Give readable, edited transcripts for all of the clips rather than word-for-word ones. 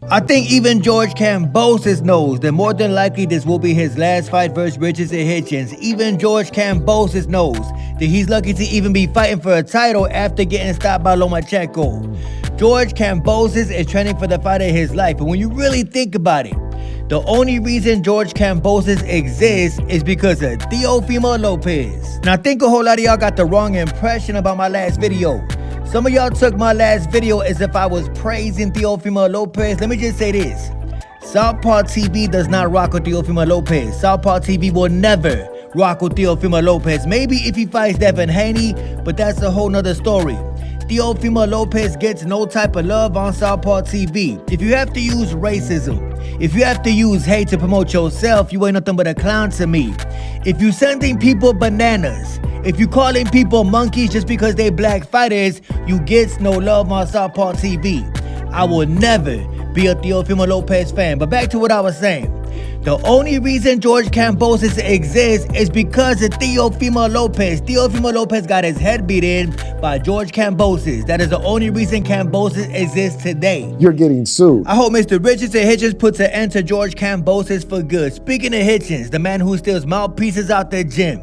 I think even George Kambosos knows that more than likely this will be his last fight versus Richardson Hitchens. Even George Kambosos knows that he's lucky to even be fighting for a title after getting stopped by Lomachenko. George Kambosos is training for the fight of his life, but when you really think about it, the only reason George Kambosos exists is because of Teofimo Lopez. Now I think a whole lot of y'all got the wrong impression about my last video. Some of y'all took my last video as if I was praising Teofimo Lopez. Let me just say this. Southpaw TV does not rock with Teofimo Lopez. Southpaw TV will never rock with Teofimo Lopez. Maybe if he fights Devin Haney, but that's a whole nother story. Teofimo Lopez gets no type of love on Southpaw TV. If you have to use racism, if you have to use hate to promote yourself, you ain't nothing but a clown to me. If you sending people bananas, if you calling people monkeys just because they black fighters, you get no love on Southpaw TV. I will never be a Teofimo Lopez fan. But back to what I was saying. The only reason George Kambosos exists is because of Teofimo Lopez. Teofimo Lopez got his head beat in by George Kambosos. That is the only reason Kambosos exists today. You're getting sued. I hope Mr. Richardson Hitchens puts an end to George Kambosos for good. Speaking of Hitchens, the man who steals mouthpieces out the gym.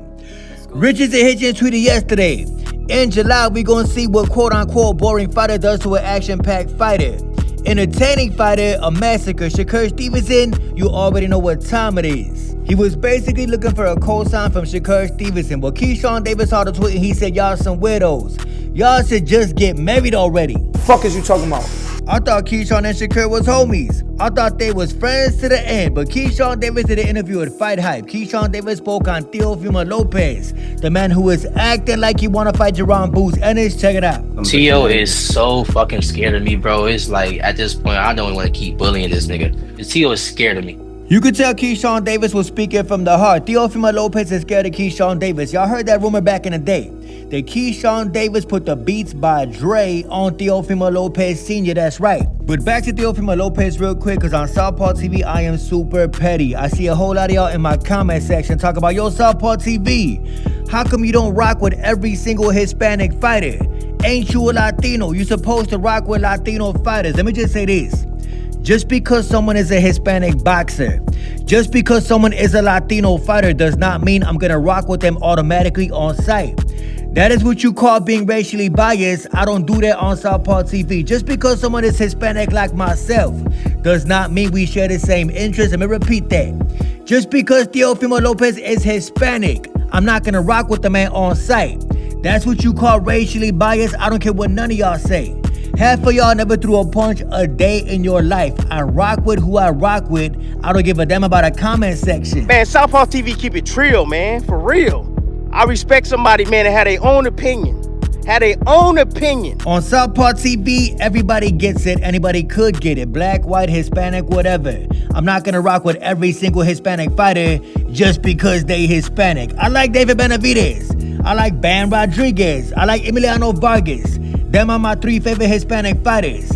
Richardson Hitchens tweeted yesterday, in July, we gonna see what quote-unquote boring fighter does to an action-packed fighter. Entertaining fighter, a massacre. Shakur Stevenson, you already know what time it is. He was basically looking for a co-sign from Shakur Stevenson. But Keyshawn Davis saw the tweet and he said, y'all some widows. Y'all should just get married already. The fuck is you talking about? I thought Keyshawn and Shakur was homies. I thought they was friends to the end, but Keyshawn Davis did an interview with Fight Hype. Keyshawn Davis spoke on Teofimo Lopez, the man who is acting like he want to fight Jaron Boots. Ennis, check it out. Teo is so fucking scared of me, bro. It's like, at this point, I don't want to keep bullying this nigga. Teo is scared of me. You could tell Keyshawn Davis was speaking from the heart. Teofimo Lopez is scared of Keyshawn Davis. Y'all heard that rumor back in the day. That Keyshawn Davis put the beats by Dre on Teofimo Lopez Sr. That's right. But back to Teofimo Lopez real quick, because on Southpaw TV, I am super petty. I see a whole lot of y'all in my comment section talk about, yo, Southpaw TV, how come you don't rock with every single Hispanic fighter? Ain't you a Latino? You supposed to rock with Latino fighters. Let me just say this. Just because someone is a Hispanic boxer, just because someone is a Latino fighter does not mean I'm gonna rock with them automatically on sight. That is what you call being racially biased. I don't do that on Southpaw TV. Just because someone is Hispanic like myself does not mean we share the same interests. Let me repeat that. Just because Teofimo Lopez is Hispanic, I'm not gonna rock with the man on sight. That's what you call racially biased. I don't care what none of y'all say. Half of y'all never threw a punch a day in your life. I rock with who I rock with. I don't give a damn about a comment section. Man, Southpaw TV keep it trill, man. For real. I respect somebody, man, that had their own opinion. On Southpaw TV, everybody gets it. Anybody could get it. Black, white, Hispanic, whatever. I'm not gonna rock with every single Hispanic fighter just because they Hispanic. I like David Benavidez. I like Bam Rodriguez. I like Emiliano Vargas. Them are my 3 favorite Hispanic fighters.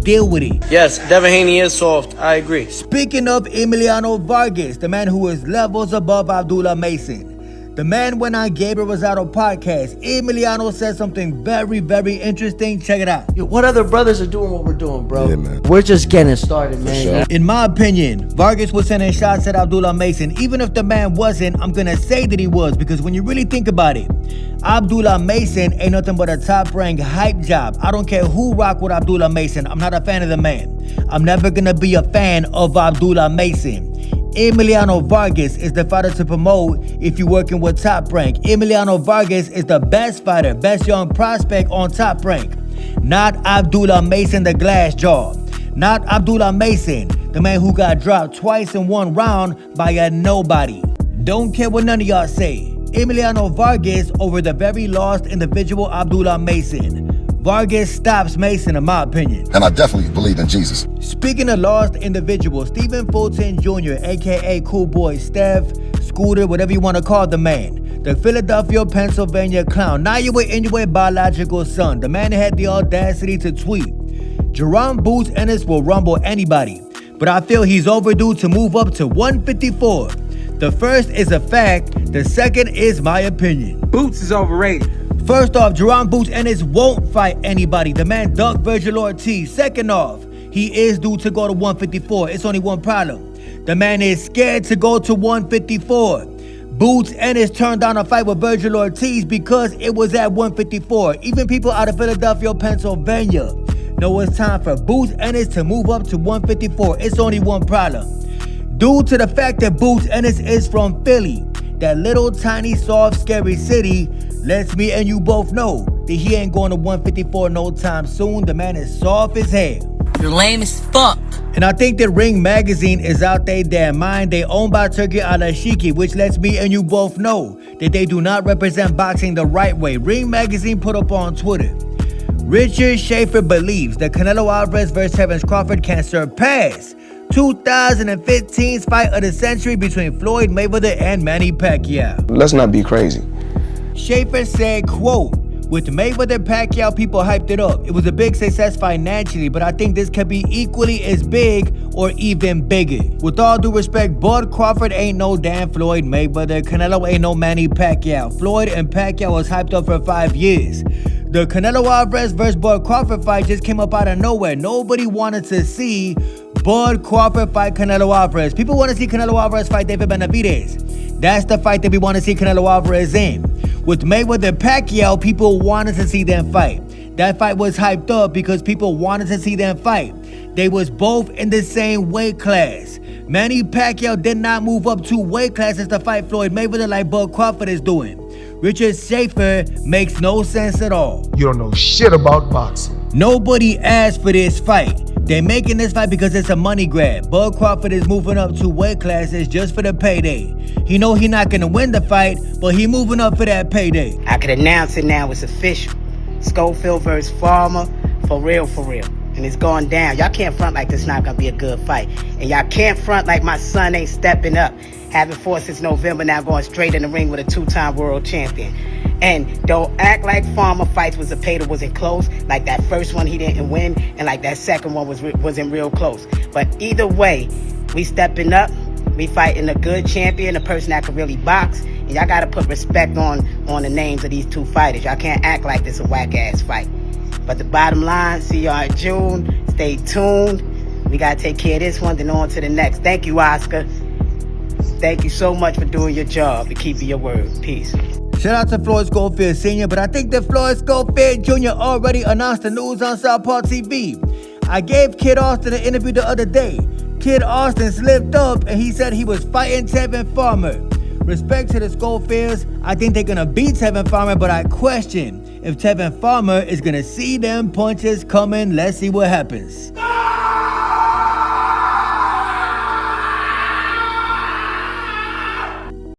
Deal with it. Yes, Devin Haney is soft. I agree. Speaking of Emiliano Vargas, the man who is levels above Abdullah Mason. The man went on Gabriel Rosado podcast. Emiliano said something very, very interesting. Check it out. What other brothers are doing what we're doing, bro? Yeah, man. We're just getting started, man. In my opinion, Vargas was sending shots at Abdullah Mason. Even if the man wasn't, I'm gonna say that he was, because when you really think about it, Abdullah Mason ain't nothing but a top-ranked hype job. I don't care who rock with Abdullah Mason. I'm not a fan of the man. I'm never gonna be a fan of Abdullah Mason. Emiliano Vargas is the fighter to promote if you're working with Top Rank. Emiliano Vargas is the best fighter, best young prospect on Top Rank. Not Abdullah Mason, the glass jaw. Not Abdullah Mason, the man who got dropped twice in one round by a nobody. Don't care what none of y'all say. Emiliano Vargas over the very lost individual Abdullah Mason. Vargas stops Mason, in my opinion. And I definitely believe in Jesus. Speaking of lost individuals, Stephen Fulton Jr., aka Cool Boy Steph, Scooter, whatever you want to call the man, the Philadelphia, Pennsylvania clown, not your biological son, the man had the audacity to tweet, Jaron Boots Ennis will rumble anybody, but I feel he's overdue to move up to 154. The first is a fact, the second is my opinion. Boots is overrated. First off, Jaron Boots Ennis won't fight anybody. The man ducked Virgil Ortiz. Second off, He is due to go to 154. It's only one problem. The man is scared to go to 154. Boots Ennis turned down a fight with Virgil Ortiz because it was at 154. Even people out of Philadelphia, Pennsylvania know it's time for Boots Ennis to move up to 154. It's only one problem. Due to the fact that Boots Ennis is from Philly, that little tiny soft scary city, lets me and you both know that he ain't going to 154 no time soon. The man is soft as hell. You're lame as fuck. And I think that Ring Magazine is out their damn mind. They owned by Turki Al-Ashiki, which lets me and you both know that they do not represent boxing the right way. Ring Magazine put up on Twitter, Richard Schaefer believes that Canelo Alvarez vs. Terence Crawford can surpass 2015's fight of the century between Floyd Mayweather and Manny Pacquiao. Let's not be crazy. Schaefer said, quote, with Mayweather Pacquiao, people hyped it up. It was a big success financially, but I think this could be equally as big or even bigger. With all due respect, Bud Crawford ain't no damn Floyd Mayweather. Canelo ain't no Manny Pacquiao. Floyd and Pacquiao was hyped up for 5 years. The Canelo Alvarez vs. Bud Crawford fight just came up out of nowhere. Nobody wanted to see Bud Crawford fight Canelo Alvarez. People want to see Canelo Alvarez fight David Benavidez. That's the fight that we want to see Canelo Alvarez in. With Mayweather Pacquiao, people wanted to see them fight. That fight was hyped up because people wanted to see them fight. They was both in the same weight class. Manny Pacquiao did not move up 2 weight classes to fight Floyd Mayweather like Bud Crawford is doing. Richard Schaefer makes no sense at all. You don't know shit about boxing. Nobody asked for this fight. They're making this fight because it's a money grab. Bud Crawford is moving up 2 weight classes just for the payday. He know he not gonna win the fight, but he moving up for that payday. I could announce it now, it's official. Schofield versus Farmer, for real, for real. And it's going down. Y'all can't front like this not gonna be a good fight. And y'all can't front like my son ain't stepping up. Having fought since November, now going straight in the ring with a 2-time world champion. And don't act like Farmer fights was a pay that wasn't close, like that first one he didn't win, and like that second one wasn't real close. But either way, we stepping up, we fighting a good champion, a person that can really box, and y'all gotta put respect on the names of these 2 fighters. Y'all can't act like this a whack-ass fight. But the bottom line, see y'all in June, stay tuned. We gotta take care of this one, then on to the next. Thank you, Oscar. Thank you so much for doing your job and keeping your word. Peace. Shout out to Floyd Schofield Sr., but I think that Floyd Schofield Jr. already announced the news on Southpaw TV. I gave Kid Austin an interview the other day. Kid Austin slipped up and he said he was fighting Tevin Farmer. Respect to the Schofields, I think they're gonna beat Tevin Farmer, but I question if Tevin Farmer is gonna see them punches coming. Let's see what happens.